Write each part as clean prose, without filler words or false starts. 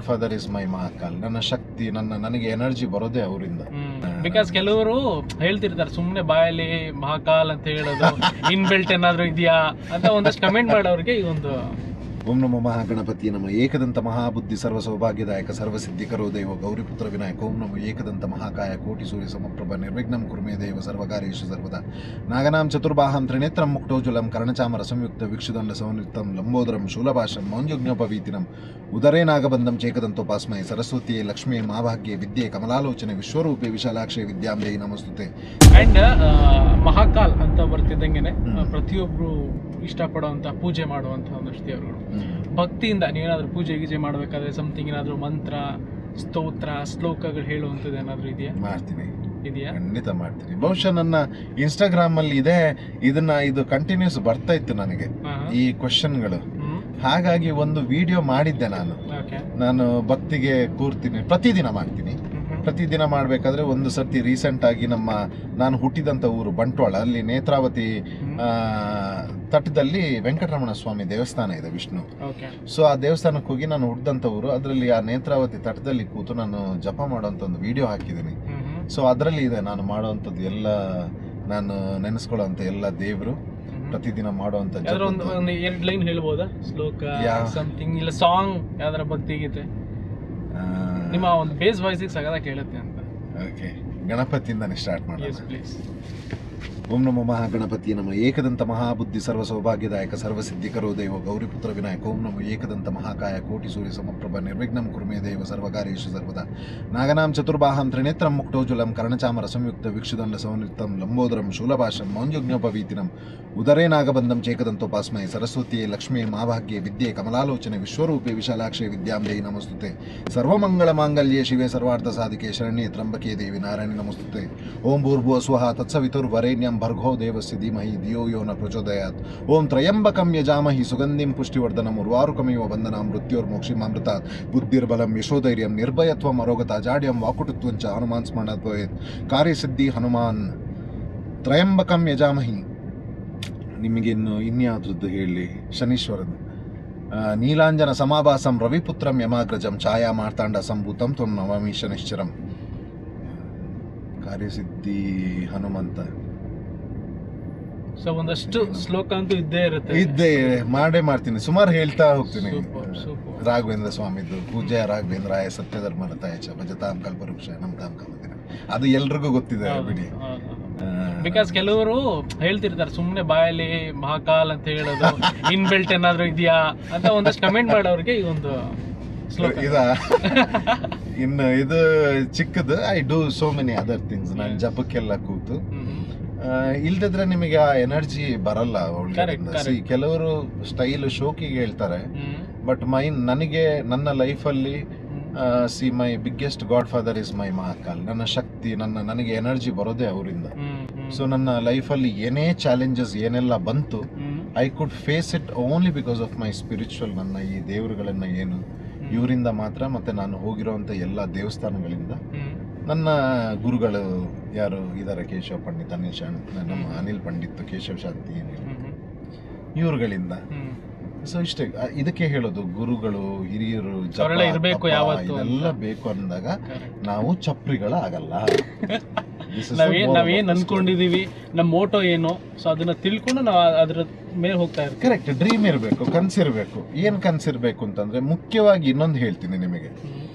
Father is my Mahakal. ನನ್ನ ಶಕ್ತಿ, ನನಗೆ energy ಬರೋದೇ ಅವರಿಂದ. ಬಿಕಾಸ್ ಕೆಲವರು ಹೇಳ್ತಿರ್ತಾರೆ ಸುಮ್ನೆ ಬಾಯಲ್ಲಿ ಮಹಾಕಾಲ್ ಅಂತ ಹೇಳೋದು, ಇನ್ಬಿಲ್ಟ್ ಏನಾದ್ರು ಇದೆಯಾ ಅಂತ ಒಂದಷ್ಟು ಕಮೆಂಟ್ ಮಾಡೋರಿಗೆ ಈ ಒಂದು ಓಂ ನಮೋ ಮಹಾಗಣಪತಿ ನಮ ಏಕದಂತ ಮಹಾಬುದ್ಧಿ ಸರ್ವ ಸೌಭಾಗ್ಯದಾಯಕ ಸರ್ವಸಿದ್ಧಿಕರೋ ದೈವ ಗೌರಿಪುತ್ರ ವಿನಾಯಕ. ಓಂ ನಮೋ ಏಕದಂತ ಮಹಾಕಾಯ ಕೋಟಿ ಸೂರ್ಯ ಸಮಪ್ರಭ ನಿರ್ವಿಘ್ನಂ ಕುರ್ಮೇ ದೇವ ಸರ್ವಕಾರ್ಯೇಷು ಸರ್ವದಾ. ನಾಗನಾಂ ಚತುರ್ಬಾಹಂ ತ್ರಿನೇತ್ರಂ ಮುಕ್ತೋಜ್ವಲಂ ಕರ್ಣಚಾಮರ ಸಂಯುಕ್ತ ವಿಕ್ಷುದಂಡ ಸಂಯುಕ್ತಂ ಲಂಬೋದರಂ ಶೂಲಭಾಷಂ ಮೌಂಜಜ್ಞೋಪವೀತಿನಂ ಉದರೇ ನಾಗಬಂಧಂ ಚೇಕದಂತೋಪಾಸ್ಮೈ ಸರಸ್ವತಿಯೇ ಲಕ್ಷ್ಮೀ ಮಾಭಾಗ್ಯೆ ವಿದ್ಯೆ ಕಮಲಾಲೋಚನೆ ವಿಶ್ವರೂಪೆ ವಿಶಾಲಾಕ್ಷೆ ವಿದ್ಯಾಂಬೆ ನಮಸ್ತುತೆ. ಅಂಡ್ ಮಹಾಕಾಲ್ ಅಂತ ಬರ್ತಿದ್ದಂಗೆನೆ ಪ್ರತಿಯೊಬ್ರು ಇಷ್ಟಪಡುವಂತ ಪೂಜೆ ಮಾಡುವಂತ ಒಂದಷ್ಟು ದೇವರುಗಳು ಭಕ್ತಿಯಿಂದ ನೀವೇನಾದ್ರೂ ಪೂಜೆ ಗೀಜೆ ಮಾಡಬೇಕಾದ್ರೆ ಸಮಥಿಂಗ್ ಏನಾದ್ರು ಮಂತ್ರ, ಸ್ತೋತ್ರ, ಶ್ಲೋಕಗಳು ಹೇಳುವಂಥದ್ದು ಏನಾದ್ರು ಇದೆಯಾ? ಖಂಡಿತ ಮಾಡ್ತೀನಿ. ಬಹುಶಃ ನನ್ನ ಇನ್ಸ್ಟಾಗ್ರಾಮ್ ಅಲ್ಲಿ ಇದು ಕಂಟಿನ್ಯೂಸ್ ಬರ್ತಾ ಇತ್ತು ನನಗೆ ಈ ಕ್ವಶನ್ಗಳು. ಹಾಗಾಗಿ ಒಂದು ವಿಡಿಯೋ ಮಾಡಿದ್ದೆ ನಾನು ಭಕ್ತಿಗೆ ಕೂರ್ತೀನಿ, ಪ್ರತಿದಿನ ಮಾಡ್ತೀನಿ. ಪ್ರತಿದಿನ ಮಾಡಬೇಕಾದ್ರೆ ಒಂದು ಸರ್ತಿ ರೀಸೆಂಟ್ ಆಗಿ ನಾನು ಹುಟ್ಟಿದಂಥ ಊರು ಬಂಟ್ವಾಳ, ಅಲ್ಲಿ ನೇತ್ರಾವತಿ ತಟದಲ್ಲಿ ವೆಂಕಟರಮಣ ಸ್ವಾಮಿ ದೇವಸ್ಥಾನ ಇದೆ, ವಿಷ್ಣು. ಸೊ ಆ ದೇವಸ್ಥಾನಕ್ಕೆ ಹೋಗಿ ನಾನು ಹುಟ್ಟಿದಂಥ ಊರು, ಅದರಲ್ಲಿ ಆ ನೇತ್ರಾವತಿ ತಟದಲ್ಲಿ ಕೂತು ನಾನು ಜಪ ಮಾಡುವಂಥ ಒಂದು ವಿಡಿಯೋ ಹಾಕಿದ್ದೀನಿ. ಸೊ ಅದರಲ್ಲಿ ಇದೆ ನಾನು ಮಾಡುವಂಥದ್ದು ಎಲ್ಲ, ನಾನು ನೆನೆಸ್ಕೊಳ್ಳುವಂಥ ಎಲ್ಲ ದೇವರು, ಪ್ರತಿದಿನ ಮಾಡುವಂಥ. ಎರಡು ಲೈನ್ ಹೇಳ್ಬೋದಾ? ಶ್ಲೋಕ, ಸಮಥಿಂಗ್, ಇಲ್ಲ ಸಾಂಗ್, ಯಾವ್ದಾರ ಭಕ್ತಿ ಗೀತೆ ನಿಮ್ಮ ಒಂದು ಬೇಸ್ ವಾಯ್ಸಿಗೆ ಸಗದ ಕೇಳುತ್ತೆ ಅಂತ. ಓಕೆ, ಗಣಪತಿಯಿಂದಾನೆ ಸ್ಟಾರ್ಟ್ ಮಾಡೋಣ. ಪ್ಲೀಸ್. ಓಂ ನಮೋ ಮಹಾಗಣಪತಿ ನಮ ಏಕದಂತ ಮಹಾಬುದ್ಧಿ ಸರ್ವ ಸೌಭಾಗ್ಯದಾಯಕ ಸರ್ವಸಿದ್ಧಿಕರೋ ದೈವ ಗೌರಿಪುತ್ರ ವಿನಾಯಕ. ಓಂ ನಮೋ ಏಕದಂತ ಮಹಾಕಾಯ ಕೋಟಿ ಸೂರ್ಯ ಸಮಪ್ರಭ ನಿರ್ವಿಘ್ನಂ ಕುರ್ಮೇ ದೇವ ಸರ್ವಕಾರ್ಯೇಷು ಸರ್ವದಾ. ನಾಗನಾಂ ಚತುರ್ಬಾಹಂ ತ್ರಿನೇತ್ರಂ ಮುಕ್ತೋಜ್ವಲಂ ಕರ್ಣಚಾಮರ ಸಂಯುಕ್ತ ವಿಕ್ಷುದಂಡ ಸಂಯುಕ್ತಂ ಲಂಬೋದರಂ ಶೂಲಭಾಷಂ ಮೌಂಜಜ್ಞೋಪವೀತಿನಂ ಉದರೇ ನಾಗಬಂಧಂ ಚೇಕದಂತೋಪಾಸ್ಮೈ ಸರಸ್ವತಿಯೇ ಲಕ್ಷ್ಮೀ ಮಾಭಾಗ್ಯೆ ವಿದ್ಯೆ ಕಮಲಾಲೋಚನೆ ವಿಶ್ವರೂಪೆ ವಿಶಾಲಾಕ್ಷೆ ವಿದ್ಯಾಂಬೆ ನಮಸ್ತುತೆ. ಸರ್ವಮಂಗಳ ಮಾಂಗಲ್ಯೆ ಶಿವೆ ಸರ್ವಾರ್ಥ ಸಾಧಿಕೆ ಶರಣ್ಯೆ ತ್ರಂಬಕೆ ದೇವಿ ನಾರಾಯಣಿ ನಮಸ್ತುತೆ. ಓಂ ಭೂರ್ಭುವಃ ಸ್ವಃ ತತ್ಸವಿತುರ್ವರೆಣ್ಯಂ ಭರ್ಗೋ ದೇವಸ್ಯ ಧೀಮಹಿ ಧಿಯೋ ಯೋ ನ ಪ್ರಚೋದಯಾತ್. ಓಂ ತ್ರಯಂಬಕಂ ಯಜಾಮಹಿ ಸುಗಂಧಿಂ ಪುಷ್ಟಿವರ್ಧನಂ ಉರ್ವಾರುಕಮಿವ ಬಂಧನಂ ಮೃತ್ಯೋರ್ಮೋಕ್ಷಿಮಾಮೃತಾತ್. ಬುದ್ಧಿರ್ಬಲಂ ಯಶೋಧೈರ್ಯಂ ನಿರ್ಭಯತ್ವಂ ಅರೋಗತ ಜಾಡ್ಯಂ ವಾಕುಟುತ್ವಂಚ ಹನುಮಾನ್ ಸ್ಮರಣಾತ್ ಭವೇತ್. ಕಾರ್ಯಸಿದ್ಧಿ ಹನುಮಾನ್. ತ್ರಯಂಬಕಂ ಯಜಾಮಹಿ. ನಿಮಗಿನ್ನು ಇನ್ಯಾವ್ದು ಹೇಳಿ? ಶನೀಶ್ವರದು. ನೀಲಾಂಜನ ಸಮಾಭಾಸಂ ರವಿಪುತ್ರಂ ಯಮಾಗ್ರಜಂ ಛಾಯಾ ಮಾರ್ತಾಂಡ ಸಂಭೂತಂ ತ್ವಂ ನಮಾಮಿ ಶನಿಶ್ಚರಂ. ಕಾರ್ಯಸಿದ್ಧಿ ಹನುಮಂತ. ಸೊ ಒಂದಷ್ಟು ಶ್ಲೋಕ ಅಂತೂ ಇದ್ದೇ ಮಾಡ್ತೀನಿ, ಸುಮಾರು ಹೇಳ್ತಾ ಹೋಗ್ತೀನಿ. ರಾಘವೇಂದ್ರ ಸ್ವಾಮಿದು ಪೂಜ್ಯ ರಾಘವೇಂದ್ರಾಯ ಸತ್ಯಧರ್ಮರತಾಯ ಚ ಭಜತಾಂ ಕಲ್ಪವೃಕ್ಷ ನಮತಾಂ ಕಾಮದಿನ, ಅದು ಎಲ್ರಿಗೂ ಗೊತ್ತಿದೆ ಬಿಡಿ. ಬಿಕಾಸ್ ಕೆಲವರು ಹೇಳ್ತಿರ್ತಾರೆ ಸುಮ್ನೆ ಬಾಯಲ್ಲಿ ಮಹಾಕಾಲ್ ಅಂತ ಹೇಳೋದು, ಇನ್ಬಿಲ್ಟ್ ಏನಾದ್ರು ಇದೆಯಾ ಅಂತ ಒಂದಷ್ಟು ಕಮೆಂಟ್ ಮಾಡೋರಿಗೆ ಈ ಒಂದು ಇನ್ನು ಇದು ಚಿಕ್ಕದು. I do so many other things. ನಾನು ಜಪಕ್ಕೆಲ್ಲ ಕೂತು ಇಲ್ದಿದ್ರೆ ನಿಮಗೆ ಆ ಎನರ್ಜಿ ಬರಲ್ಲ. ಕೆಲವರು ಸ್ಟೈಲ್ ಶೋಕಿಗೆ ಹೇಳ್ತಾರೆ, ಬಟ್ ನನಗೆ ನನ್ನ ಲೈಫಲ್ಲಿ my biggest god father is my Mahakal. ನನ್ನ ಶಕ್ತಿ, ನನಗೆ ಎನರ್ಜಿ ಬರೋದೇ ಅವರಿಂದ. ಸೊ ನನ್ನ ಲೈಫಲ್ಲಿ ಏನೇ ಚಾಲೆಂಜಸ್ ಏನೆಲ್ಲ ಬಂತು, I could face it only because of my spiritual. ನನ್ನ ಈ ದೇವರುಗಳನ್ನ ಇವರಿಂದ ಮಾತ್ರ, ಮತ್ತೆ ನಾನು ಹೋಗಿರೋಂಥ ಎಲ್ಲ ದೇವಸ್ಥಾನಗಳಿಂದ. ನನ್ನ ಗುರುಗಳು ಯಾರು ಇದ್ದಾರೆ, ಕೇಶವ ಪಂಡಿತ್, ನಮ್ಮ ಅನಿಲ್ ಪಂಡಿತ್, ಕೇಶವ ಶಾಂತಿ, ಇವ್ರುಗಳಿಂದ. ಸೊ ಇಷ್ಟೇ, ಇದಕ್ಕೆ ಹೇಳೋದು ಗುರುಗಳು, ಹಿರಿಯರು, ಇದೆಲ್ಲ ಬೇಕು ಅಂದಾಗ ನಾವು ಚಪ್ರಿಗಳಾಗಲ್ಲ. ನಾವೇನ್ ಅನ್ಕೊಂಡಿದೀವಿ, ನಮ್ಮ ಮೋಟೋ ಏನು, ಸೊ ಅದನ್ನ ತಿಳ್ಕೊಂಡು ನಾವು ಅದ್ರ ಮೇಲೆ ಹೋಗ್ತಾ ಇರ್ತೀವಿ. ಕರೆಕ್ಟ್. ಡ್ರೀಮ್ ಇರಬೇಕು, ಕನ್ಸಿರ್ಬೇಕು. ಏನ್ ಕನ್ಸಿರ್ಬೇಕು ಅಂತಂದ್ರೆ, ಮುಖ್ಯವಾಗಿ ಇನ್ನೊಂದು ಹೇಳ್ತೀನಿ ನಿಮಗೆ.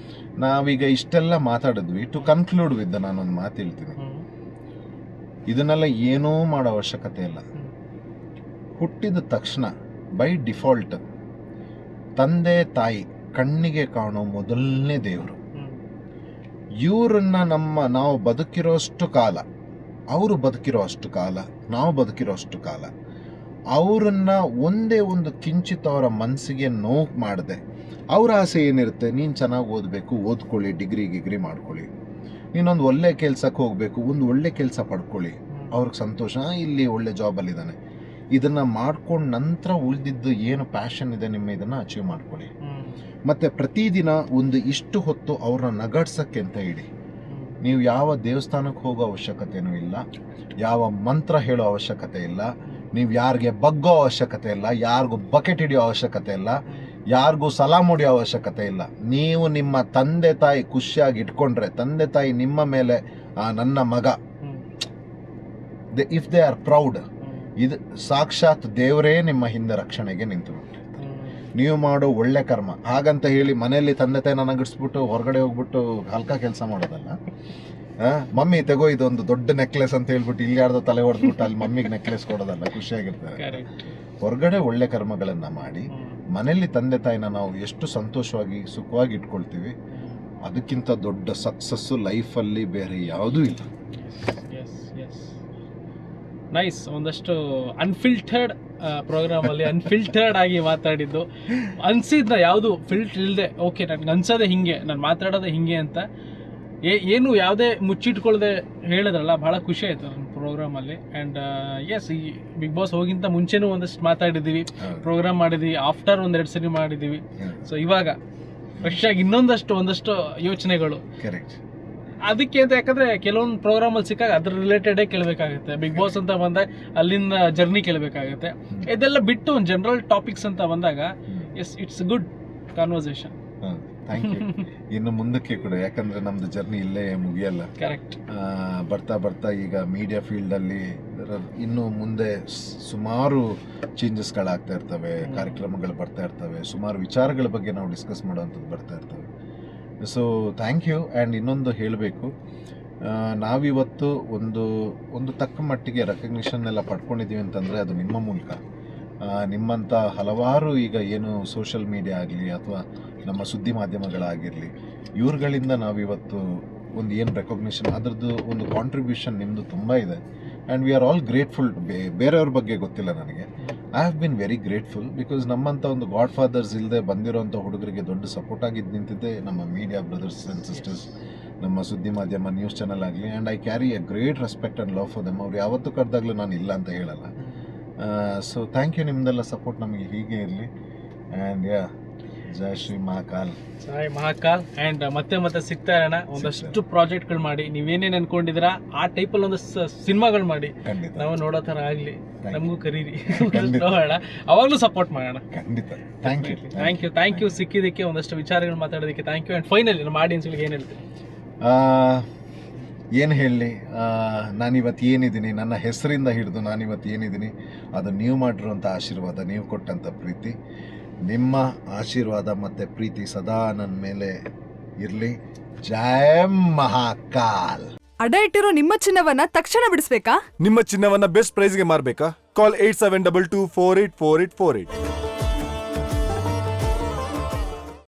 ನಾವೀಗ ಇಷ್ಟೆಲ್ಲ ಮಾತಾಡಿದ್ವಿ. ಟು ಕನ್ಕ್ಲೂಡ್ ವಿತ್ ನಾನೊಂದು ಮಾತು ಹೇಳ್ತೀನಿ. ಇದನ್ನೆಲ್ಲ ಏನೂ ಮಾಡೋ ಅವಶ್ಯಕತೆ ಇಲ್ಲ. ಹುಟ್ಟಿದ ತಕ್ಷಣ ಬೈ ಡಿಫಾಲ್ಟ್ ತಂದೆ ತಾಯಿ ಕಣ್ಣಿಗೆ ಕಾಣೋ ಮೊದಲನೇ ದೇವರು. ಇವರನ್ನ ನಾವು ಬದುಕಿರೋಷ್ಟು ಕಾಲ, ಅವರು ಬದುಕಿರೋ ಅಷ್ಟು ಕಾಲ, ನಾವು ಬದುಕಿರೋ ಅಷ್ಟು ಕಾಲ, ಅವರನ್ನ ಒಂದೇ ಒಂದು ಕಿಂಚಿತ್ ಅವರ ಮನಸ್ಸಿಗೆ ನೋವು ಮಾಡದೆ, ಅವ್ರ ಆಸೆ ಏನಿರುತ್ತೆ, ನೀನು ಚೆನ್ನಾಗಿ ಓದಬೇಕು, ಓದ್ಕೊಳ್ಳಿ, ಡಿಗ್ರಿ ಮಾಡ್ಕೊಳ್ಳಿ, ನೀನೊಂದು ಒಳ್ಳೆ ಕೆಲ್ಸಕ್ಕೆ ಹೋಗಬೇಕು, ಒಂದು ಒಳ್ಳೆ ಕೆಲಸ ಪಡ್ಕೊಳ್ಳಿ, ಅವ್ರಿಗೆ ಸಂತೋಷ, ಇಲ್ಲಿ ಒಳ್ಳೆ ಜಾಬಲ್ಲಿದ್ದಾನೆ, ಇದನ್ನ ಮಾಡ್ಕೊಂಡ ನಂತರ ಉಳಿದಿದ್ದು ಏನು ಪ್ಯಾಷನ್ ಇದೆ ನಿಮ್ಮ, ಇದನ್ನ ಅಚೀವ್ ಮಾಡ್ಕೊಳ್ಳಿ. ಮತ್ತೆ ಪ್ರತಿದಿನ ಒಂದು ಇಷ್ಟು ಹೊತ್ತು ಅವ್ರನ್ನ ನಗಡ್ಸಕ್ಕೆ ಅಂತ ಇಡಿ. ನೀವು ಯಾವ ದೇವಸ್ಥಾನಕ್ಕೆ ಹೋಗೋ ಅವಶ್ಯಕತೆನೂ ಇಲ್ಲ, ಯಾವ ಮಂತ್ರ ಹೇಳೋ ಅವಶ್ಯಕತೆ ಇಲ್ಲ, ನೀವು ಯಾರಿಗೆ ಬಗ್ಗೋ ಅವಶ್ಯಕತೆ ಇಲ್ಲ, ಯಾರಿಗೂ ಬಕೆಟ್ ಹಿಡಿಯೋ ಅವಶ್ಯಕತೆ ಇಲ್ಲ. ಯಾರಿಗೂ ಸಲಾಮ್ ಹೊಡೆಯೋ ಅವಶ್ಯಕತೆ ಇಲ್ಲ. ನೀವು ನಿಮ್ಮ ತಂದೆ ತಾಯಿ ಖುಷಿಯಾಗಿ ಇಟ್ಕೊಂಡ್ರೆ, ತಂದೆ ತಾಯಿ ನಿಮ್ಮ ಮೇಲೆ ನನ್ನ ಮಗ, ಇಫ್ ದೇ ಆರ್ ಪ್ರೌಡ್, ಇದು ಸಾಕ್ಷಾತ್ ದೇವರೇ ನಿಮ್ಮ ಹಿಂದೆ ರಕ್ಷಣೆಗೆ ನಿಂತು. ನೀವು ಮಾಡೋ ಒಳ್ಳೆ ಕರ್ಮ. ಹಾಗಂತ ಹೇಳಿ ಮನೆಯಲ್ಲಿ ತಂದೆ ತಾಯಿನ ನಗಿಸ್ಬಿಟ್ಟು ಹೊರಗಡೆ ಹೋಗ್ಬಿಟ್ಟು ಹಲ್ಕ ಕೆಲಸ ಮಾಡೋದಲ್ಲ. ಮಮ್ಮಿ ತೆಗೋ ಇದೊಂದು ದೊಡ್ಡ ನೆಕ್ಲೆಸ್ ಅಂತ ಹೇಳ್ಬಿಟ್ಟು ಇಲ್ಲಿ ಯಾರ್ದೋ ತಲೆ ಹೊಡೆದ್ಬಿಟ್ಟು ಅಲ್ಲಿ ಮಮ್ಮಿಗೆ ನೆಕ್ಲೆಸ್ ಕೊಡೋದಲ್ಲ. ಖುಷಿಯಾಗಿರ್ತಾರೆ. ಹೊರಗಡೆ ಒಳ್ಳೆ ಕರ್ಮಗಳನ್ನ ಮಾಡಿ ಮನೆಯಲ್ಲಿ ತಂದೆ ತಾಯಿನ ನಾವು ಎಷ್ಟು ಸಂತೋಷವಾಗಿ ಸುಖವಾಗಿ ಇಟ್ಕೊಳ್ತೀವಿ, ಅದಕ್ಕಿಂತ ದೊಡ್ಡ ಸಕ್ಸಸ್ಸು ಲೈಫಲ್ಲಿ ಬೇರೆ ಯಾವುದೂ ಇಲ್ಲ. ನೈಸ್. ಒಂದಷ್ಟು ಅನ್ಫಿಲ್ಟರ್ಡ್ ಪ್ರೋಗ್ರಾಮಲ್ಲಿ ಅನ್ಫಿಲ್ಟರ್ಡ್ ಆಗಿ ಮಾತಾಡಿದ್ದು, ಅನ್ಸಿದ್ನ ಯಾವುದು ಫಿಲ್ಟರ್ ಇಲ್ಲದೆ, ಓಕೆ ನನಗೆ ಅನ್ಸೋದೆ ಹಿಂಗೆ, ನಾನು ಮಾತಾಡೋದೆ ಹಿಂಗೆ ಅಂತ ಏನು ಯಾವುದೇ ಮುಚ್ಚಿಟ್ಕೊಳ್ಳದೆ ಹೇಳಿದ್ರಲ್ಲ, ಭಾಳ ಖುಷಿ ಆಯಿತು ನನ್ನ ಪ್ರೋಗ್ರಾಮಲ್ಲಿ. ಆ್ಯಂಡ್ ಎಸ್, ಈ ಬಿಗ್ ಬಾಸ್ ಹೋಗಿಂತ ಮುಂಚೆನೂ ಒಂದಷ್ಟು ಮಾತಾಡಿದ್ದೀವಿ, ಪ್ರೋಗ್ರಾಮ್ ಮಾಡಿದ್ದೀವಿ, ಆಫ್ಟರ್ 1-2 ಸರಿ ಮಾಡಿದ್ದೀವಿ. ಸೊ ಇವಾಗ ಫ್ರೆಶ್ ಆಗಿ ಒಂದಷ್ಟು ಯೋಚನೆಗಳು. ಕರೆಕ್ಟ್. ಅದಕ್ಕೆ ಅಂತ, ಯಾಕಂದರೆ ಕೆಲವೊಂದು ಪ್ರೋಗ್ರಾಮಲ್ಲಿ ಸಿಕ್ಕಾಗ ಅದ್ರ ರಿಲೇಟೆಡೇ ಕೇಳಬೇಕಾಗುತ್ತೆ. ಬಿಗ್ ಬಾಸ್ ಅಂತ ಬಂದಾಗ ಅಲ್ಲಿಂದ ಜರ್ನಿ ಕೇಳಬೇಕಾಗುತ್ತೆ. ಇದೆಲ್ಲ ಬಿಟ್ಟು ಒಂದು ಜನರಲ್ ಟಾಪಿಕ್ಸ್ ಅಂತ ಬಂದಾಗ yes, it's good conversation. Thank you. ಇನ್ನು ಮುಂದಕ್ಕೆ ಕೂಡ, ಯಾಕಂದ್ರೆ ನಮ್ದು ಜರ್ನಿ ಇಲ್ಲೇ ಮುಗಿಯಲ್ಲ. ಕರೆಕ್ಟ್. ಬರ್ತಾ ಬರ್ತಾ ಈಗ ಮೀಡಿಯಾ ಫೀಲ್ಡಲ್ಲಿ ಇನ್ನು ಮುಂದೆ ಸುಮಾರು ಚೇಂಜಸ್ಗಳಾಗ್ತಾ ಇರ್ತವೆ, ಕಾರ್ಯಕ್ರಮಗಳು ಬರ್ತಾ ಇರ್ತವೆ, ಸುಮಾರು ವಿಚಾರಗಳ ಬಗ್ಗೆ ನಾವು ಡಿಸ್ಕಸ್ ಮಾಡೋವಂಥದ್ದು ಬರ್ತಾ ಇರ್ತವೆ. So thank you. ಆ್ಯಂಡ್ ಇನ್ನೊಂದು ಹೇಳಬೇಕು, ನಾವಿವತ್ತು ಒಂದು ತಕ್ಕ ಮಟ್ಟಿಗೆ ರೆಕಗ್ನಿಷನ್ ಎಲ್ಲ ಪಡ್ಕೊಂಡಿದ್ದೀವಿ ಅಂತಂದರೆ ಅದು ನಿಮ್ಮ ಮೂಲಕ. ನಿಮ್ಮಂಥ ಹಲವಾರು ಈಗ ಏನು ಸೋಷಿಯಲ್ ಮೀಡಿಯಾ ಆಗಲಿ ಅಥವಾ ನಮ್ಮ ಸುದ್ದಿ ಮಾಧ್ಯಮಗಳಾಗಿರಲಿ, ಇವ್ರುಗಳಿಂದ ನಾವಿವತ್ತು ಒಂದು ಏನು ರೆಕಗ್ನಿಷನ್, ಅದರದ್ದು ಒಂದು ಕಾಂಟ್ರಿಬ್ಯೂಷನ್ ನಿಮ್ಮದು ತುಂಬ ಇದೆ. And we are all grateful. ಬೇರೆಯವ್ರ ಬಗ್ಗೆ ಗೊತ್ತಿಲ್ಲ ನನಗೆ. I have been very grateful because ನಮ್ಮಂಥ ಒಂದು ಗಾಡ್ ಫಾದರ್ಸ್ ಇಲ್ಲದೆ ಬಂದಿರೋಂಥ ಹುಡುಗರಿಗೆ ದೊಡ್ಡ ಸಪೋರ್ಟ್ ಆಗಿದ್ದು ನಿಂತಿದ್ದೆ ನಮ್ಮ ಮೀಡಿಯಾ ಬ್ರದರ್ಸ್ ಆ್ಯಂಡ್ ಸಿಸ್ಟರ್ಸ್, ನಮ್ಮ ಸುದ್ದಿ ಮಾಧ್ಯಮ ನ್ಯೂಸ್ ಚಾನಲ್ ಆಗಲಿ. And I carry a great respect and love for them. ಅವ್ರು ಯಾವತ್ತೂ ಕರೆದಾಗಲೂ ನಾನು ಇಲ್ಲ ಅಂತ ಹೇಳಲ್ಲ. So thank you. ನಿಮ್ಮದೆಲ್ಲ ಸಪೋರ್ಟ್ ನಮಗೆ ಹೀಗೆ ಇರಲಿ. ಆ್ಯಂಡ್ ಯಾ, ಜೈ ಶ್ರೀ ಮಹಾಕಾಲ್. ಜೈ ಮಹಾಕಾಲ್. ಆ್ಯಂಡ್ ಮತ್ತೆ ಸಿಗ್ತಾ ಇರೋಣ. ಒಂದಷ್ಟು ಪ್ರಾಜೆಕ್ಟ್ಗಳು ಮಾಡಿ, ನೀವೇನೇನು ಅನ್ಕೊಂಡಿದ್ದೀರಾ ಆ ಟೈಪಲ್ಲಿ ಒಂದಷ್ಟು ಸಿನಿಮಾಗಳು ಮಾಡಿ ನಾವು ನೋಡೋ ಥರ ಆಗಲಿ. ನಮಗೂ ಕರೀರಿ, ನೋಡೋಣ, ಅವಾಗಲೂ ಸಪೋರ್ಟ್ ಮಾಡೋಣ. ಖಂಡಿತ. ಥ್ಯಾಂಕ್ ಯು ಸಿಕ್ಕಿದ್ದಕ್ಕೆ, ಒಂದಷ್ಟು ವಿಚಾರಗಳು ಮಾತಾಡೋದಕ್ಕೆ ಥ್ಯಾಂಕ್ ಯು. ಆ್ಯಂಡ್ ಫೈನಲಿ ನಮ್ಮ ಆಡಿಯನ್ಸ್ಗಳಿಗೆ ಏನು ಹೇಳ್ತೀವಿ? ಏನು ಹೇಳಲಿ, ನಾನಿವತ್ತು ಏನಿದ್ದೀನಿ, ನನ್ನ ಹೆಸರಿಂದ ಹಿಡಿದು ನಾನಿವತ್ತು ಏನಿದ್ದೀನಿ, ಅದು ನೀವು ಮಾಡಿರುವಂಥ ಆಶೀರ್ವಾದ, ನೀವು ಕೊಟ್ಟಂಥ ಪ್ರೀತಿ. ನಿಮ್ಮ ಆಶೀರ್ವಾದ ಮತ್ತು ಪ್ರೀತಿ ಸದಾ ನನ್ನ ಮೇಲೆ ಇರಲಿ. ಜೈ ಮಹಾಕಾಲ್. ಅಡ ಇಟ್ಟಿರೋ ನಿಮ್ಮ ಚಿನ್ನವನ್ನ ತಕ್ಷಣ ಬಿಡಿಸ್ಬೇಕಾ? ನಿಮ್ಮ ಚಿನ್ನವನ್ನ ಬೆಸ್ಟ್ ಪ್ರೈಸ್ಗೆ ಮಾರ್ಬೇಕಾ? ಕಾಲ್ 8722484848.